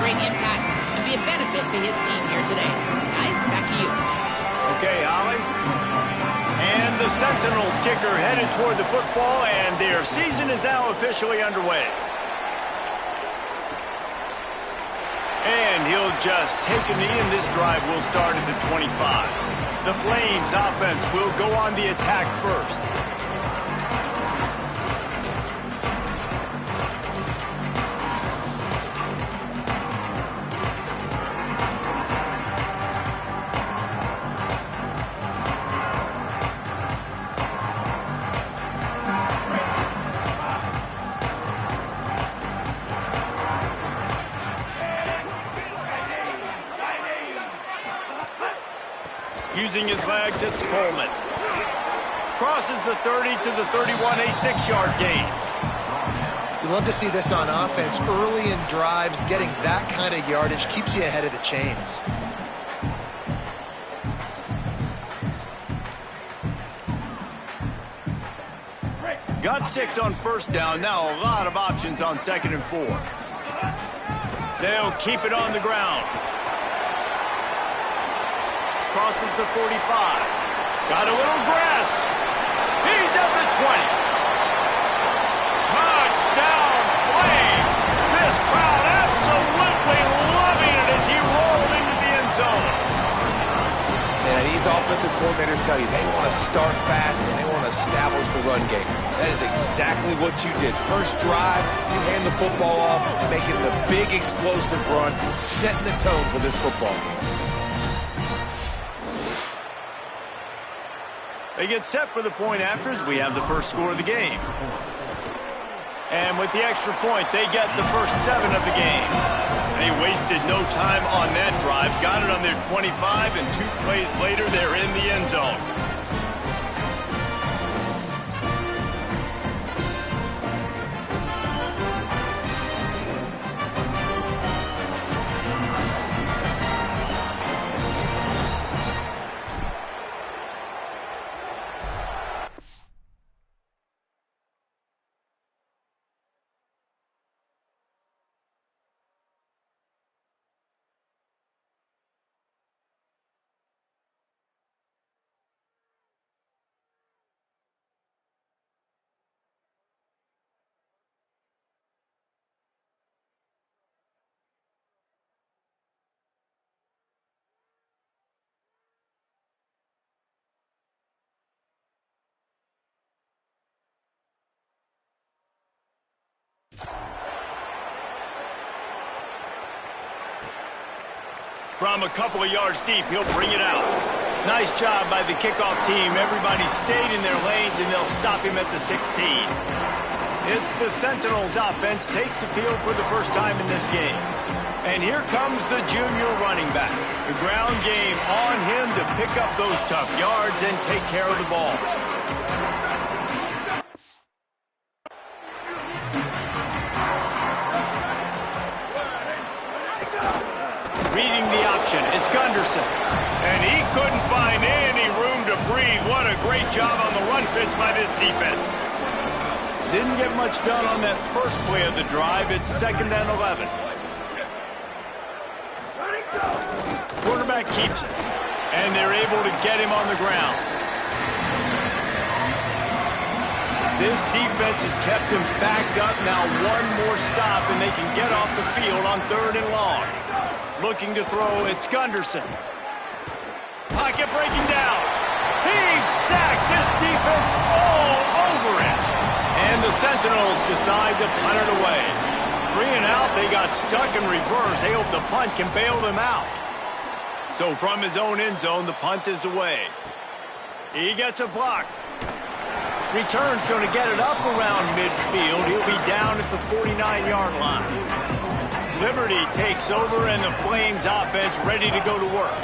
great impact and be a benefit to his team here today. Guys, back to you. Okay, Holly. And the Sentinels kicker headed toward the football, and their season is now officially underway. And he'll just take a knee, and this drive will start at the 25. The Flames offense will go on the attack first. Using his legs, it's Coleman. Crosses the 30 to the 31, a 6-yard gain. You love to see this on offense. Early in drives, getting that kind of yardage keeps you ahead of the chains. Got 6 on first down. Now a lot of options on 2nd and 4. They'll keep it on the ground. Crosses the 45. Got a little grass. He's at the 20. Touchdown, Flames. This crowd absolutely loving it as he rolled into the end zone. Man, these offensive coordinators tell you they want to start fast and they want to establish the run game. That is exactly what you did. First drive, you hand the football off, making the big explosive run, setting the tone for this football game. They get set for the point after as we have the first score of the game. And with the extra point, they get the first 7 of the game. They wasted no time on that drive. Got it on their 25, and 2 plays later, they're in the end zone. From a couple of yards deep, he'll bring it out. Nice job by the kickoff team. Everybody stayed in their lanes, and they'll stop him at the 16. It's the Sentinels offense takes the field for the first time in this game. And here comes the junior running back. The ground game on him to pick up those tough yards and take care of the ball. Reading the option, it's Gunderson. And he couldn't find any room to breathe. What a great job on the run fits by this defense. Didn't get much done on that first play of the drive. It's 2nd and 11. Quarterback keeps it. And they're able to get him on the ground. This defense has kept him backed up. Now one more stop, and they can get off the field on 3rd and long. Looking to throw, it's Gunderson. Pocket breaking down. He's sacked. This defense all over it. And the Sentinels decide to punt it away. 3 and out, they got stuck in reverse. They hope the punt can bail them out. So from his own end zone, the punt is away. He gets a block. Return's going to get it up around midfield. He'll be down at the 49-yard line. Liberty takes over, and the Flames offense ready to go to work.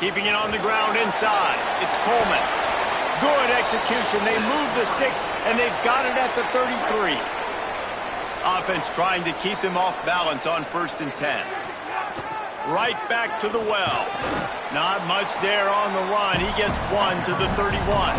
Keeping it on the ground inside. It's Coleman. Good execution. They move the sticks, and they've got it at the 33. Offense trying to keep them off balance on 1st and 10. Right back to the well. Not much there on the run. He gets 1 to the 31.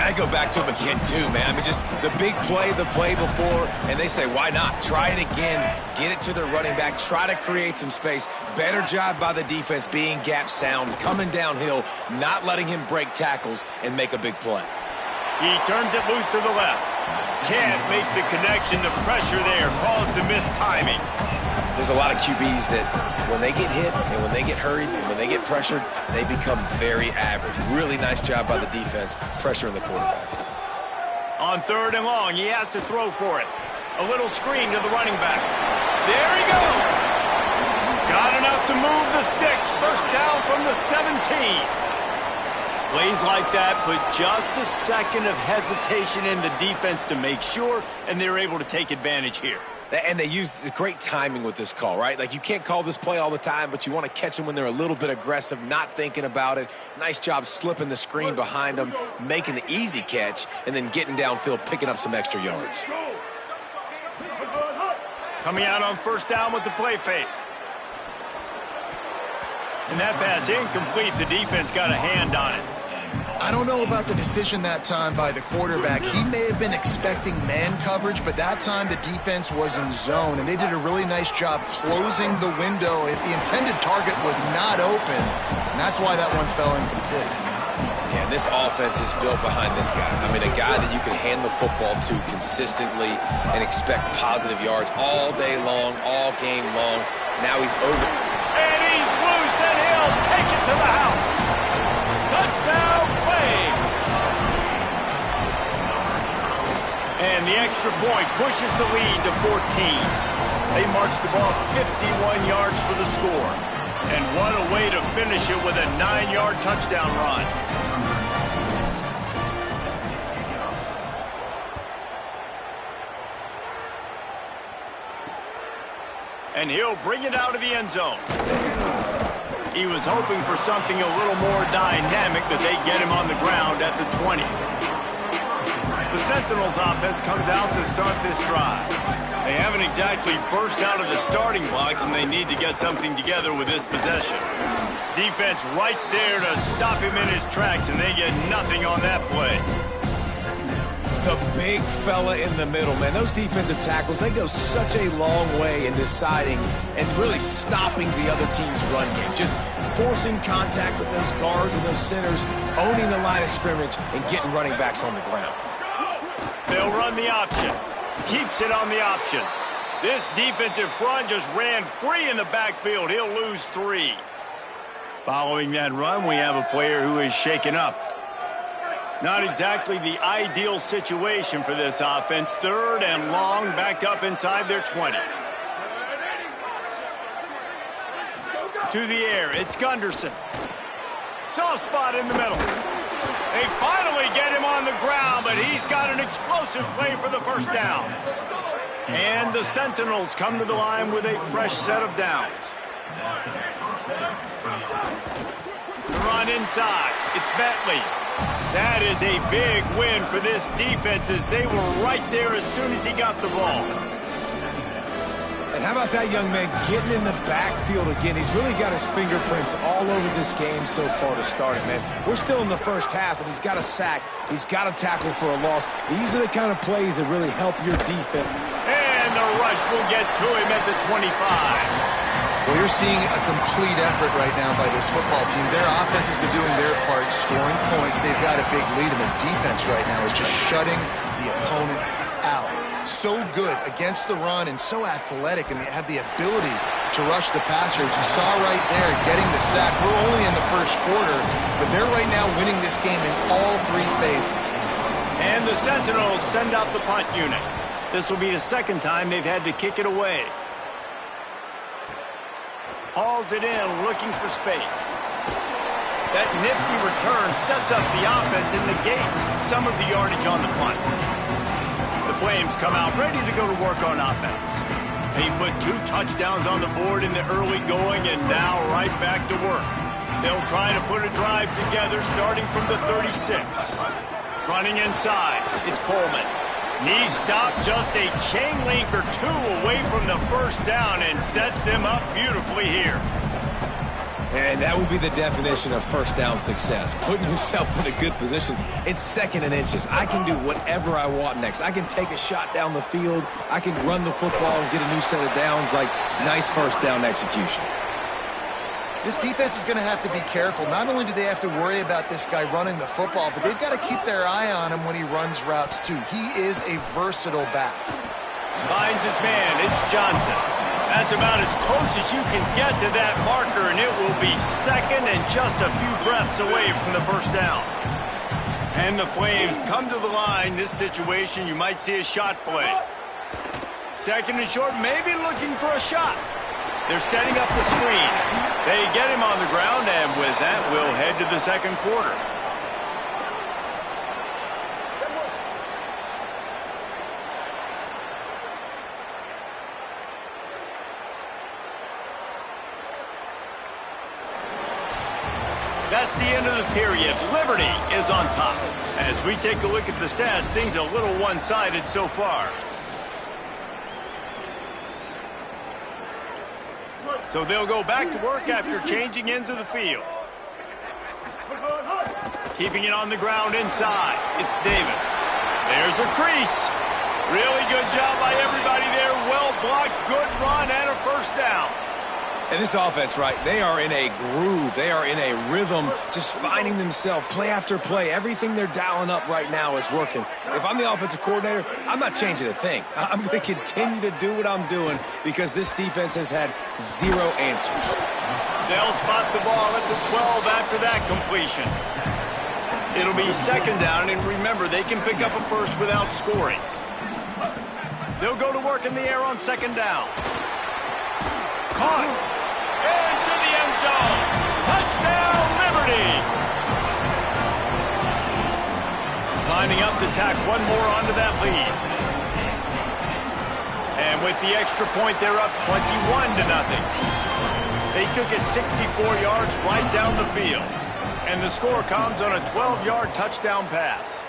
got to go back to him again, too, man. I mean, just the play before, and they say, why not? Try it again, get it to their running back, try to create some space. Better job by the defense being gap sound, coming downhill, not letting him break tackles and make a big play. He turns it loose to the left. Can't make the connection. The pressure there caused the missed timing. There's a lot of QBs that when they get hit and when they get hurried and when they get pressured, they become very average. Really nice job by the defense, pressuring the quarterback. On 3rd and long, he has to throw for it. A little screen to the running back. There he goes. Got enough to move the sticks. First down from the 17. Plays like that put just a second of hesitation in the defense to make sure, and they're able to take advantage here. And they use great timing with this call, right? Like, you can't call this play all the time, but you want to catch them when they're a little bit aggressive, not thinking about it. Nice job slipping the screen behind them, making the easy catch, and then getting downfield, picking up some extra yards. Coming out on 1st down with the play fake. And that pass incomplete. The defense got a hand on it. I don't know about the decision that time by the quarterback. He may have been expecting man coverage, but that time the defense was in zone, and they did a really nice job closing the window. The intended target was not open, and that's why that one fell incomplete. Yeah, this offense is built behind this guy. I mean, a guy that you can hand the football to consistently and expect positive yards all day long, all game long. Now he's over. And he's loose, and he'll take it to the house. Touchdown, Flames. And the extra point pushes the lead to 14. They march the ball 51 yards for the score. And what a way to finish it with a 9-yard touchdown run. And he'll bring it out of the end zone. He was hoping for something a little more dynamic, that they get him on the ground at the 20. The Sentinels offense comes out to start this drive. They haven't exactly burst out of the starting blocks, and they need to get something together with this possession. Defense right there to stop him in his tracks, and they get nothing on that play. The big fella in the middle, man. Those defensive tackles, they go such a long way in deciding and really stopping the other team's run game. Just forcing contact with those guards and those centers, owning the line of scrimmage, and getting running backs on the ground. They'll run the option. Keeps it on the option. This defensive front just ran free in the backfield. He'll lose 3. Following that run, we have a player who is shaken up. Not exactly the ideal situation for this offense. 3rd and long, back up inside their 20. To the air, it's Gunderson. Soft spot in the middle. They finally get him on the ground, but he's got an explosive play for the first down. And the Sentinels come to the line with a fresh set of downs. The run inside. It's Bentley. That is a big win for this defense, as they were right there as soon as he got the ball. And how about that young man getting in the backfield again? He's really got his fingerprints all over this game so far to start it, man. We're still in the first half, and he's got a sack. He's got a tackle for a loss. These are the kind of plays that really help your defense. And the rush will get to him at the 25. Well, you're seeing a complete effort right now by this football team. Their offense has been doing their part, scoring points. They've got a big lead, and the defense right now is just shutting the opponent out. So good against the run and so athletic, and they have the ability to rush the passers. You saw right there getting the sack. We're only in the first quarter, but they're right now winning this game in all 3 phases. And the Sentinels send out the punt unit. This will be the second time they've had to kick it away. Hauls it in, looking for space. That nifty return sets up the offense and negates some of the yardage on the punt. The Flames come out ready to go to work on offense. They put 2 touchdowns on the board in the early going, and now right back to work. They'll try to put a drive together starting from the 36. Running inside, it's Coleman. Knee stop, just a chain link or 2 away from the first down, and sets them up beautifully here. And that would be the definition of first down success. Putting yourself in a good position. It's 2nd and inches. I can do whatever I want next. I can take a shot down the field. I can run the football and get a new set of downs. Like, nice first down execution. This defense is going to have to be careful. Not only do they have to worry about this guy running the football, but they've got to keep their eye on him when he runs routes too. He is a versatile back. Finds his man. It's Johnson. That's about as close as you can get to that marker, and it will be 2nd and just a few breaths away from the first down. And the Flames come to the line. This situation, you might see a shot play. 2nd and short, maybe looking for a shot. They're setting up the screen. They get him on the ground, and with that, we'll head to the 2nd quarter. That's the end of the period. Liberty is on top. As we take a look at the stats, things are a little one-sided so far. So they'll go back to work after changing into the field. Keeping it on the ground inside. It's Davis. There's a crease. Really good job by everybody there. Well blocked, good run, and a first down. And this offense, right, they are in a groove. They are in a rhythm, just finding themselves play after play. Everything they're dialing up right now is working. If I'm the offensive coordinator, I'm not changing a thing. I'm going to continue to do what I'm doing because this defense has had 0 answers. They'll spot the ball at the 12 after that completion. It'll be 2nd down, and remember, they can pick up a first without scoring. They'll go to work in the air on 2nd down. Caught. Into the end zone. Touchdown, Liberty. Lining up to tack one more onto that lead. And with the extra point, they're up 21-0. They took it 64 yards right down the field. And the score comes on a 12-yard touchdown pass.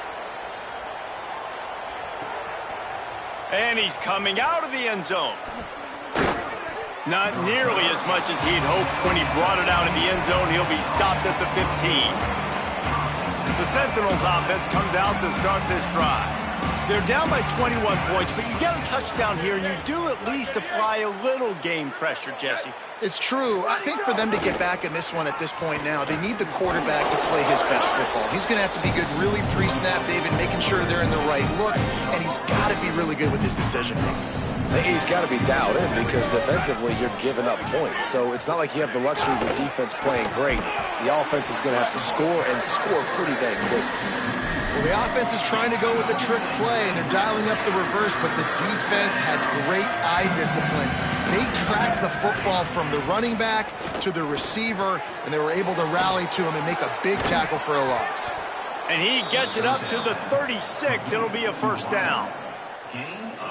And he's coming out of the end zone. Not nearly as much as he'd hoped when he brought it out of the end zone. He'll be stopped at the 15. The Sentinels offense comes out to start this drive. They're down by 21 points, but you get a touchdown here, and you do at least apply a little game pressure, Jesse. It's true. I think for them to get back in this one at this point now, they need the quarterback to play his best football. He's going to have to be good really pre-snap, David, making sure they're in the right looks, and he's got to be really good with his decision-making. He's got to be dialed in because defensively you're giving up points. So it's not like you have the luxury of your defense playing great. The offense is going to have to score and score pretty dang quickly. Well, the offense is trying to go with a trick play, and they're dialing up the reverse, but the defense had great eye discipline. They tracked the football from the running back to the receiver, and they were able to rally to him and make a big tackle for a loss. And he gets it up to the 36. It'll be a first down.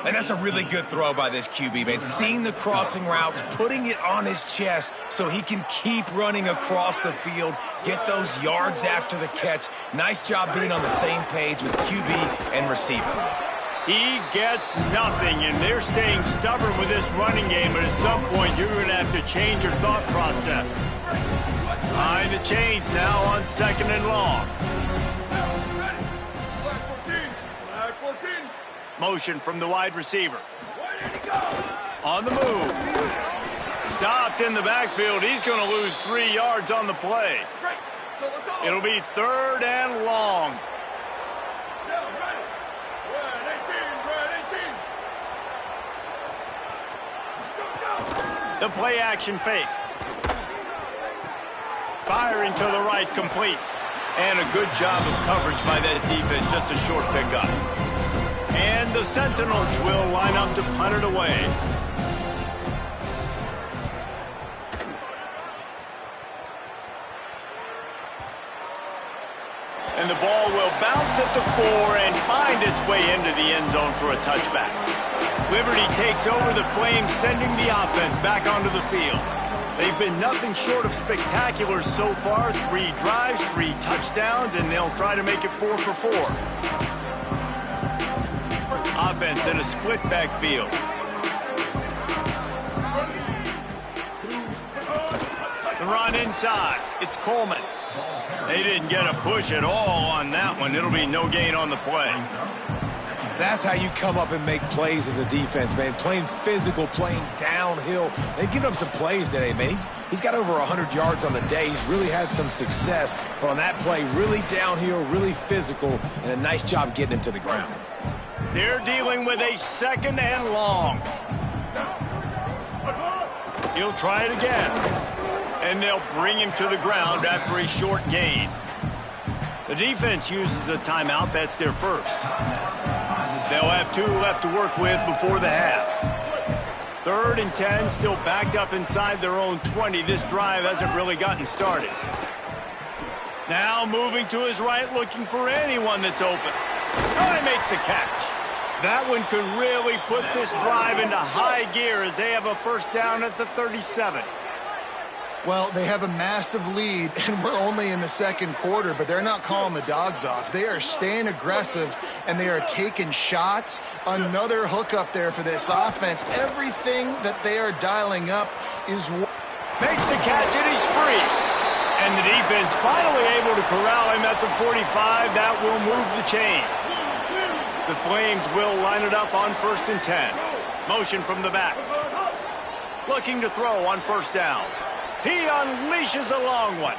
And that's a really good throw by this QB, man. Seeing the crossing routes, putting it on his chest so he can keep running across the field, get those yards after the catch. Nice job being on the same page with QB and receiver. He gets nothing, and they're staying stubborn with this running game, but at some point you're going to have to change your thought process. Behind the chains now on 2nd and long. Motion from the wide receiver. On the move. Stopped in the backfield. He's going to lose 3 yards on the play. It'll be 3rd and long. The play action fake. Firing to the right, complete. And a good job of coverage by that defense. Just a short pickup. And the Sentinels will line up to punt it away. And the ball will bounce at the 4 and find its way into the end zone for a touchback. Liberty takes over the Flames, sending the offense back onto the field. They've been nothing short of spectacular so far. 3 drives, 3 touchdowns, and they'll try to make it 4 for 4. Offense in a split backfield. The run inside. It's Coleman. They didn't get a push at all on that one. It'll be no gain on the play. That's how you come up and make plays as a defense, man. Playing physical, playing downhill. They've given up some plays today, man. He's got over 100 yards on the day. He's really had some success. But on that play, really downhill, really physical, and a nice job getting him to the ground. They're dealing with a 2nd and long. He'll try it again. And they'll bring him to the ground after a short gain. The defense uses a timeout. That's their first. They'll have 2 left to work with before the half. 3rd and 10, still backed up inside their own 20. This drive hasn't really gotten started. Now moving to his right, looking for anyone that's open. Oh, he makes the catch. That one could really put this drive into high gear as they have a first down at the 37. Well, they have a massive lead, and we're only in the 2nd quarter, but they're not calling the dogs off. They are staying aggressive, and they are taking shots. Another hook up there for this offense. Everything that they are dialing up is... Makes the catch, and he's free. And the defense finally able to corral him at the 45. That will move the chain. The Flames will line it up on 1st and 10. Motion from the back. Looking to throw on 1st down. He unleashes a long one.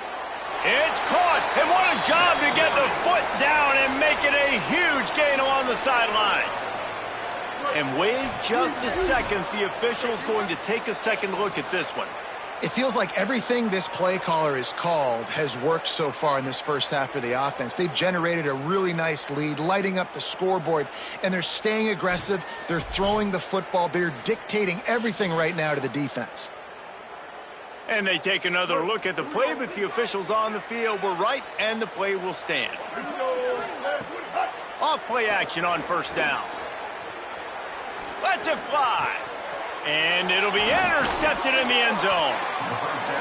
It's caught, and what a job to get the foot down and make it a huge gain along the sideline. And wait just a second, the official's going to take a second look at this one. It feels like everything this play caller has called has worked so far in this first half for the offense. They've generated a really nice lead, lighting up the scoreboard, and they're staying aggressive. They're throwing the football. They're dictating everything right now to the defense. And they take another look at the play, but the officials on the field were right, and the play will stand. Off-play action on 1st down. Lets it fly. And it'll be intercepted in the end zone.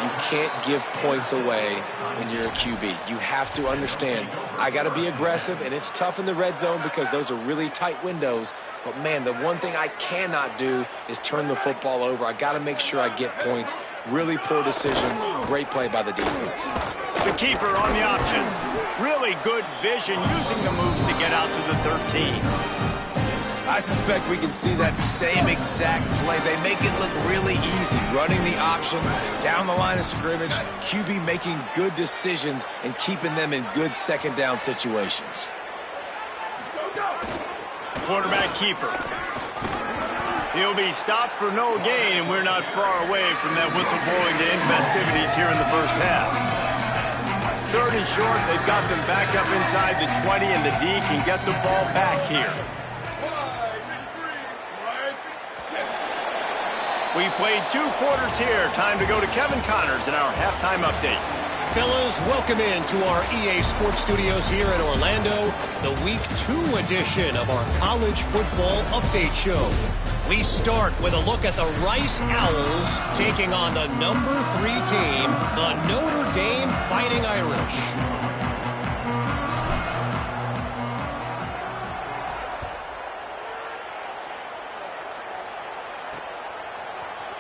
You can't give points away when you're a QB. You have to understand, I got to be aggressive, and it's tough in the red zone because those are really tight windows. But, man, the one thing I cannot do is turn the football over. I got to make sure I get points. Really poor decision. Great play by the defense. The keeper on the option. Really good vision using the moves to get out to the 13. I suspect we can see that same exact play. They make it look really easy, running the option down the line of scrimmage, QB making good decisions and keeping them in good 2nd down situations. Quarterback keeper. He'll be stopped for no gain, and we're not far away from that whistle blowing to end festivities here in the first half. 3rd and short, they've got them back up inside the 20, and the D can get the ball back here. We played 2 quarters here. Time to go to Kevin Connors in our halftime update. Fellas, welcome in to our EA Sports Studios here in Orlando, the Week 2 edition of our College Football Update Show. We start with a look at the Rice Owls taking on the number 3 team, the Notre Dame Fighting Irish.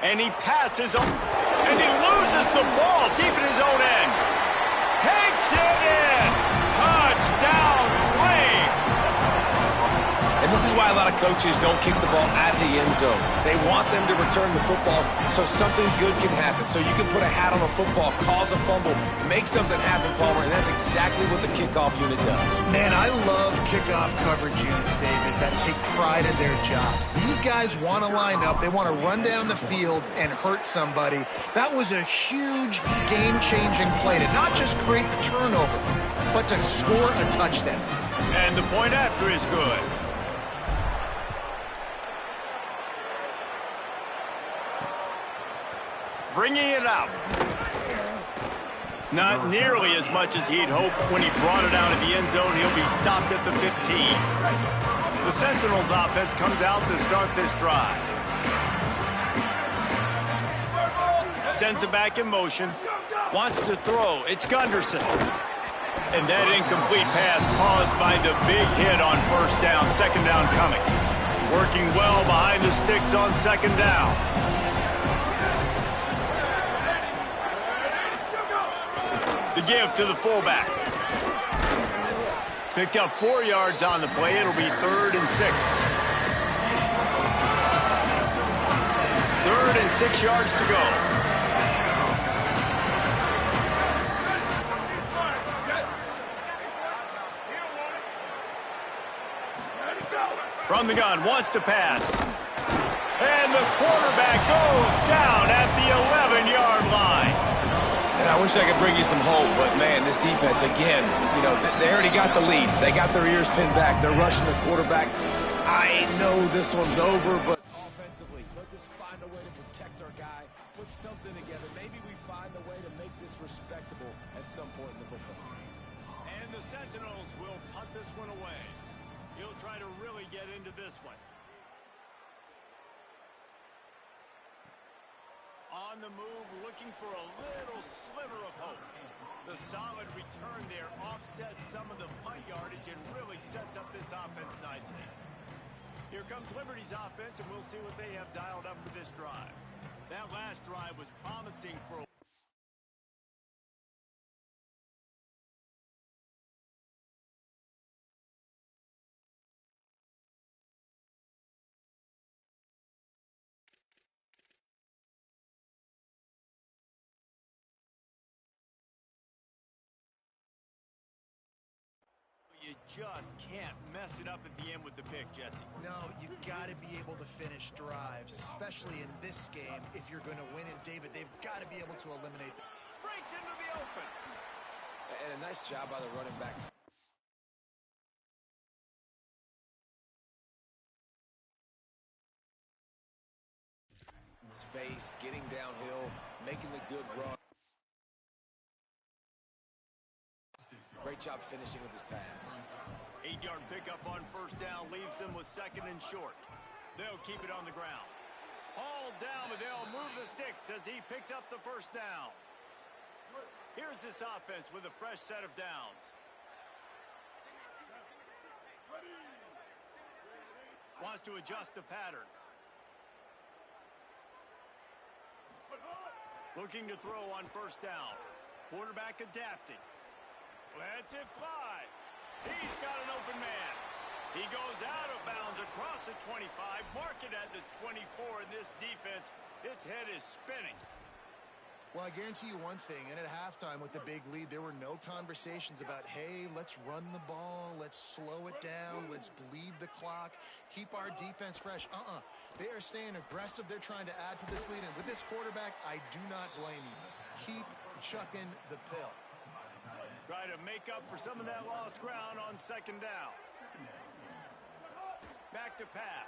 And he passes on, and he loses the ball deep in his own end. Takes it in. Touchdown, Flames. And this is why a lot of coaches don't kick the ball out of the end zone. They want them to return the football so something good can happen. So you can put a hat on a football, cause a fumble, make something happen, Palmer, and that's exactly what the kickoff unit does. Man, I love kickoff coverage units, David, that take pride in their jobs. These guys want to line up. They want to run down the field and hurt somebody. That was a huge game-changing play to not just create the turnover, but to score a touchdown. And the point after is good. Bringing it out. Not nearly as much as he'd hoped when he brought it out of the end zone. He'll be stopped at the 15. The Sentinels offense comes out to start this drive. Sends it back in motion. Wants to throw. It's Gunderson. And that incomplete pass caused by the big hit on 1st down. 2nd down coming. Working well behind the sticks on 2nd down. The give to the fullback. Picked up 4 yards on the play. It'll be 3rd and 6. 3rd and 6 yards to go. From the gun, wants to pass. And the quarterback goes down at the 11-yard line. And I wish I could bring you some hope, but, man, this defense, again, you know, they already got the lead. They got their ears pinned back. They're rushing the quarterback. I know this one's over, but offensively, let us find a way to protect our guy, put something together. Maybe we find a way to make this respectable at some point in the football game. And the Sentinels will punt this one away. He'll try to really get into this one. On the move, looking for a little sliver of hope. The solid return there offsets some of the punt yardage and really sets up this offense nicely. Here comes Liberty's offense, and we'll see what they have dialed up for this drive. That last drive was promising for a You just can't mess it up at the end with the pick, Jesse. No, you got to be able to finish drives, especially in this game. If you're going to win, and David, they've got to be able to eliminate them. Breaks into the open. And a nice job by the running back. Space, getting downhill, making the good run. Great job finishing with his pads. 8-yard pickup on 1st down leaves them with 2nd and short. They'll keep it on the ground. All down, but they'll move the sticks as he picks up the 1st down. Here's this offense with a fresh set of downs. Wants to adjust the pattern. Looking to throw on 1st down. Quarterback adapting. Lets it fly. He's got an open man. He goes out of bounds across the 25, mark it at the 24, and this defense, its head is spinning. Well, I guarantee you one thing, and at halftime with the big lead, there were no conversations about, hey, let's run the ball, let's slow it down, let's bleed the clock, keep our defense fresh. They are staying aggressive. They're trying to add to this lead, and with this quarterback, I do not blame you. Keep chucking the pill. Try to make up for some of that lost ground on 2nd down. Back to pass.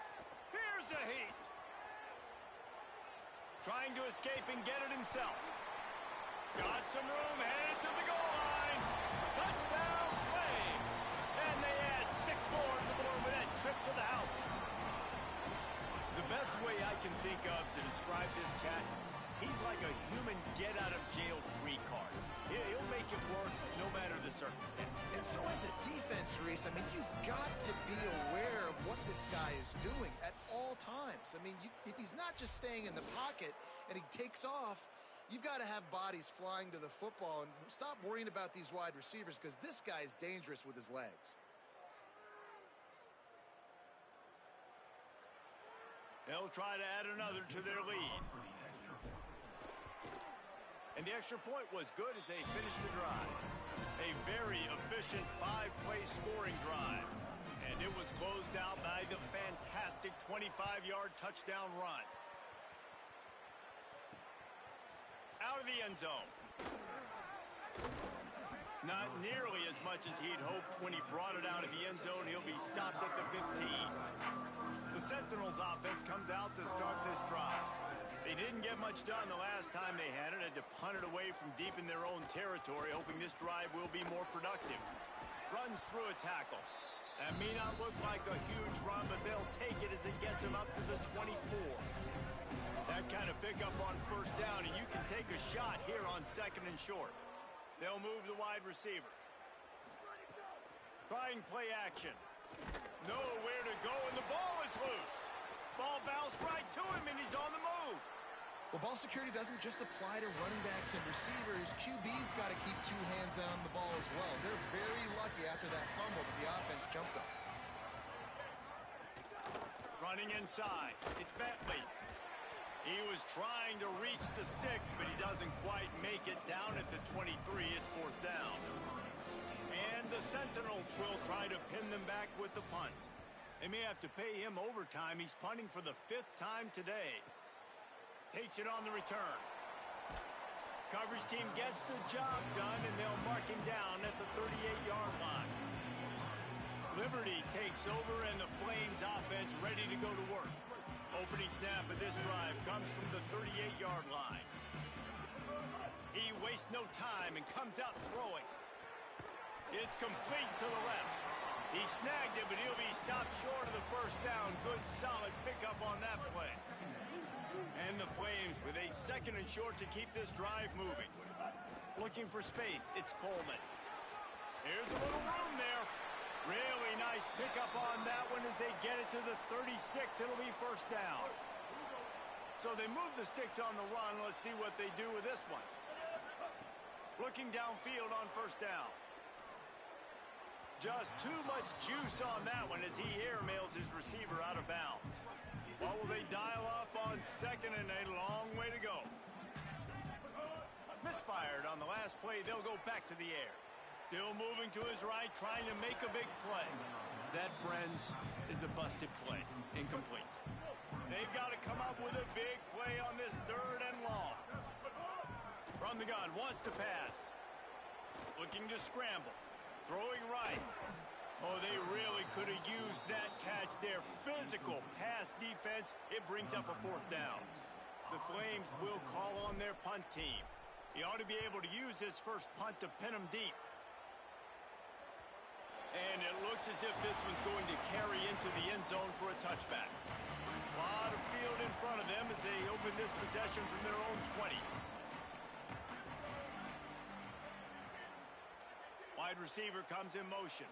Here's the heat. Trying to escape and get it himself. Got some room, headed to the goal line. Touchdown, Flames. And they add 6 more to the board with that trip to the house. The best way I can think of to describe this cat, he's like a human get-out-of-jail-free card. He'll make it work no matter the circumstance. And so as a defense, Reese, I mean, you've got to be aware of what this guy is doing at all times. I mean, if he's not just staying in the pocket and he takes off, you've got to have bodies flying to the football and stop worrying about these wide receivers because this guy is dangerous with his legs. They'll try to add another to their lead. And the extra point was good as they finished the drive. A very efficient 5-play scoring drive. And it was closed out by the fantastic 25-yard touchdown run. Out of the end zone. Not nearly as much as he'd hoped when he brought it out of the end zone. He'll be stopped at the 15. The Sentinels offense comes out to start this drive. They didn't get much done the last time they had it. Had to punt it away from deep in their own territory, hoping this drive will be more productive. Runs through a tackle. That may not look like a huge run, but they'll take it as it gets them up to the 24. That kind of pickup on 1st down, and you can take a shot here on 2nd and short. They'll move the wide receiver. Trying play action. Nowhere to go, and the ball is loose. Ball bounced right to him, and he's on the move. Well, ball security doesn't just apply to running backs and receivers. QB's got to keep two hands on the ball as well. They're very lucky after that fumble that the offense jumped on. Running inside, it's Bentley. He was trying to reach the sticks, but he doesn't quite make it down at the 23. It's 4th down. And the Sentinels will try to pin them back with the punt. They may have to pay him overtime. He's punting for the 5th time today. Takes it on the return. Coverage team gets the job done, and they'll mark him down at the 38-yard line. Liberty takes over, and the Flames offense ready to go to work. Opening snap of this drive comes from the 38-yard line. He wastes no time and comes out throwing. It's complete to the left. He snagged it, but he'll be stopped short of the 1st down. Good, solid pickup on that play. And the Flames with a 2nd and short to keep this drive moving. Looking for space, it's Coleman. Here's a little room there. Really nice pickup on that one as they get it to the 36. It'll be 1st down. So they move the sticks on the run. Let's see what they do with this one. Looking downfield on 1st down. Just too much juice on that one as he airmails his receiver out of bounds. What will they dial up on 2nd and a long way to go? Misfired on the last play. They'll go back to the air. Still moving to his right, trying to make a big play. That, friends, is a busted play. Incomplete. They've got to come up with a big play on this 3rd and long. From the gun, wants to pass. Looking to scramble. Throwing right. Oh, they really could have used that catch there. Physical pass defense. It brings up a 4th down. The Flames will call on their punt team. He ought to be able to use this first punt to pin them deep. And it looks as if this one's going to carry into the end zone for a touchback. A lot of field in front of them as they open this possession from their own 20. Wide receiver comes in motion.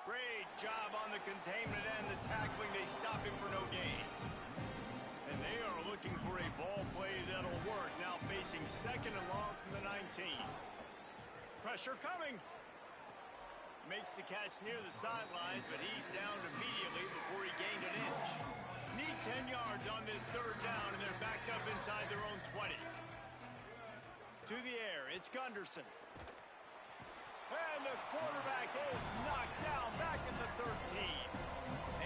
Great job on the containment and the tackling. They stop him for no gain. And they are looking for a ball play that'll work. Now facing 2nd and long from the 19. Pressure coming. Makes the catch near the sidelines, but he's downed immediately before he gained an inch. Need 10 yards on this 3rd down, and they're backed up inside their own 20. To the air, it's Gunderson. And the quarterback is knocked down back at the 13.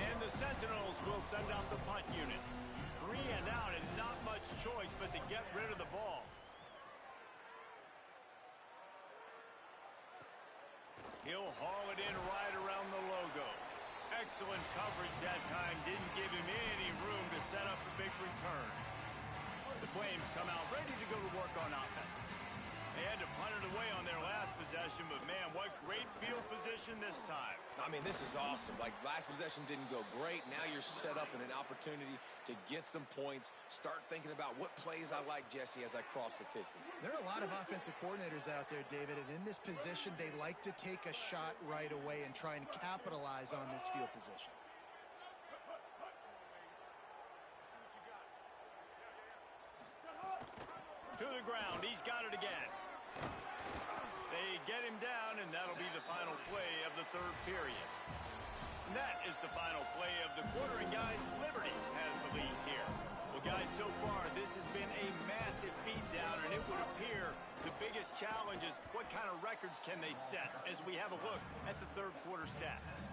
And the Sentinels will send out the punt unit. 3 and out and not much choice but to get rid of the ball. He'll haul it in right around the logo. Excellent coverage that time. Didn't give him any room to set up the big return. The Flames come out ready to go to work on offense. They had to punt it away on their last possession, but man, what great field position this time. I mean, this is awesome. Like, last possession didn't go great. Now you're set up in an opportunity to get some points. Start thinking about what plays I like, Jesse, as I cross the 50. There are a lot of offensive coordinators out there, David, and in this position, they like to take a shot right away and try and capitalize on this field position. To the ground. He's got it again. They get him down, and that'll be the final play of the 3rd period. And that is the final play of the quarter, and guys, Liberty has the lead here. Well, guys, so far, this has been a massive beatdown, and it would appear the biggest challenge is what kind of records can they set as we have a look at the 3rd quarter stats.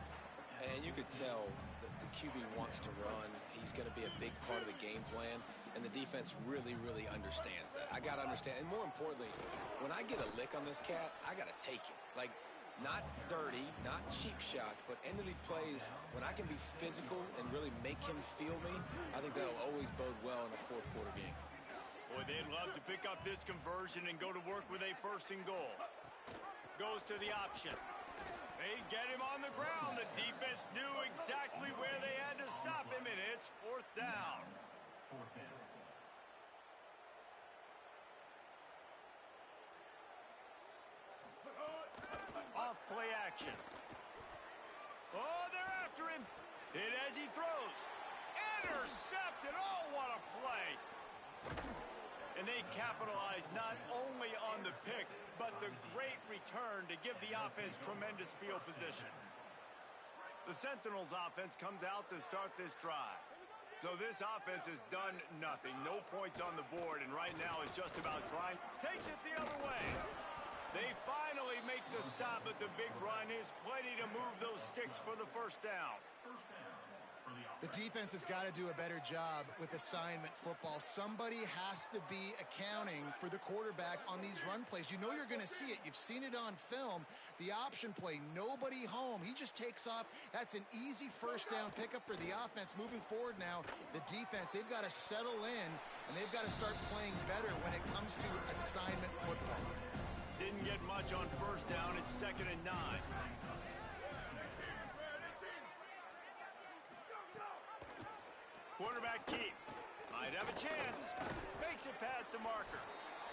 And you could tell that the QB wants to run. He's going to be a big part of the game plan. And the defense really, really understands that. I got to understand. And more importantly, when I get a lick on this cat, I got to take it. Like, not dirty, not cheap shots, but end of the plays, when I can be physical and really make him feel me, I think that'll always bode well in a 4th quarter game. Boy, they'd love to pick up this conversion and go to work with a 1st and goal. Goes to the option. They get him on the ground. The defense knew exactly where they had to stop him, and it's 4th down. Off play action. Oh, they're after him. Hit as he throws. And Intercepted. Oh, what a play. And they capitalized not only on the pick, but the great return to give the offense tremendous field position. The Sentinels offense comes out to start this drive. So this offense has done nothing. No points on the board, and right now is just about trying. Takes it the other way. They finally make the stop, but the big run is plenty to move those sticks for the first down. The defense has got to do a better job with assignment football. Somebody has to be accounting for the quarterback on these run plays. You know you're going to see it. You've seen it on film. The option play, nobody home. He just takes off. That's an easy first down pickup for the offense. Moving forward now, the defense, they've got to settle in, and they've got to start playing better when it comes to assignment football. Didn't get much on first down. It's 2nd and 9. Quarterback keep. Might have a chance. Makes it past the marker.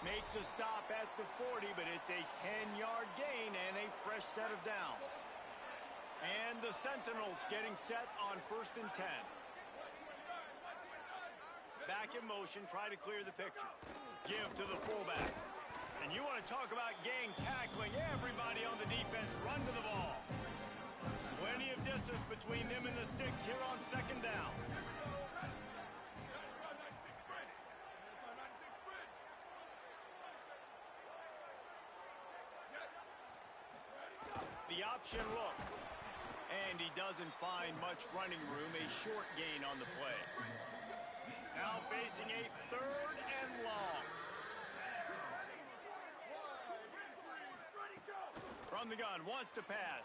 Makes the stop at the 40, but it's a 10-yard gain and a fresh set of downs. And the Sentinels getting set on 1st and 10. Back in motion, try to clear the picture. Give to the fullback. And you want to talk about gang tackling. Everybody on the defense run to the ball. Plenty of distance between them and the sticks here on 2nd down. The option look. And he doesn't find much running room. A short gain on the play. Now facing a 3rd and long. From the gun, wants to pass.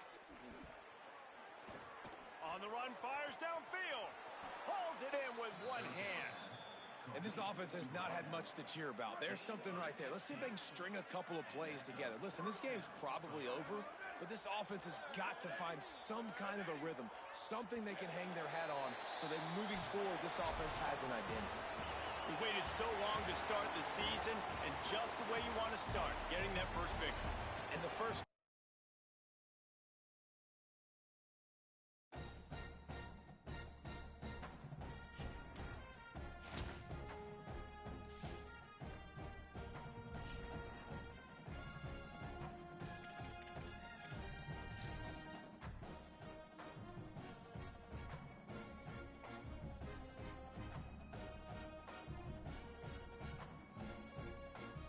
On the run, fires downfield. Hauls it in with one hand. And this offense has not had much to cheer about. There's something right there. Let's see if they can string a couple of plays together. Listen, this game's probably over, but this offense has got to find some kind of a rhythm, something they can hang their hat on so that moving forward, this offense has an identity. We waited so long to start the season, and just the way you want to start, getting that first victory. And the first